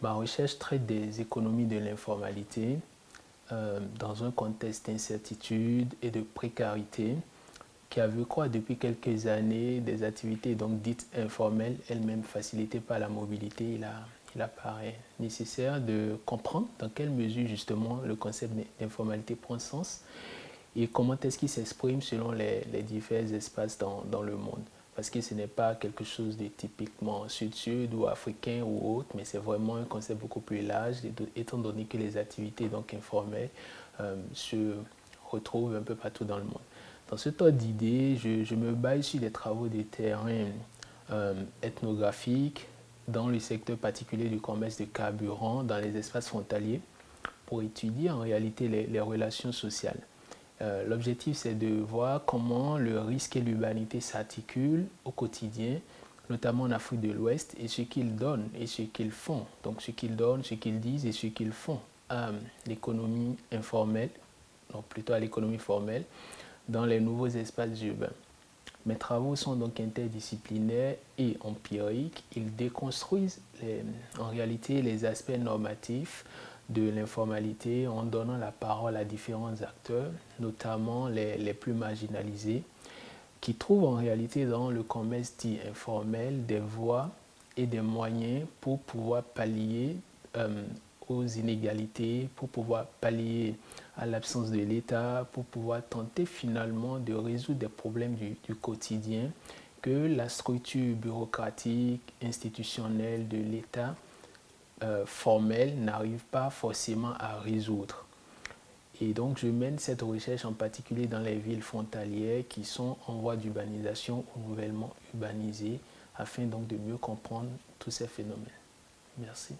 Ma recherche traite des économies de l'informalité dans un contexte d'incertitude et de précarité qui a vu croître depuis quelques années des activités donc dites informelles, elles-mêmes facilitées par la mobilité. Il apparaît nécessaire de comprendre dans quelle mesure justement le concept d'informalité prend sens et comment est-ce qu'il s'exprime selon les divers espaces dans le monde. Parce que ce n'est pas quelque chose de typiquement sud-sud ou africain ou autre, mais c'est vraiment un concept beaucoup plus large, étant donné que les activités donc informelles se retrouvent un peu partout dans le monde. Dans ce tas d'idées, je me base sur des travaux de terrain ethnographiques dans le secteur particulier du commerce de carburant dans les espaces frontaliers pour étudier en réalité les relations sociales. L'objectif, c'est de voir comment le risque et l'urbanité s'articulent au quotidien, notamment en Afrique de l'Ouest, et ce qu'ils donnent et ce qu'ils font. Donc ce qu'ils donnent, ce qu'ils disent et ce qu'ils font à l'économie informelle, donc plutôt à l'économie formelle, dans les nouveaux espaces urbains. Mes travaux sont donc interdisciplinaires et empiriques. Ils déconstruisent en réalité les aspects normatifs de l'informalité en donnant la parole à différents acteurs, notamment les plus marginalisés, qui trouvent en réalité dans le commerce dit informel des voies et des moyens pour pouvoir pallier aux inégalités, pour pouvoir pallier à l'absence de l'État, pour pouvoir tenter finalement de résoudre des problèmes du quotidien que la structure bureaucratique, institutionnelle de l'État formelle n'arrive pas forcément à résoudre. Et donc je mène cette recherche en particulier dans les villes frontalières qui sont en voie d'urbanisation ou nouvellement urbanisées afin donc de mieux comprendre tous ces phénomènes. Merci.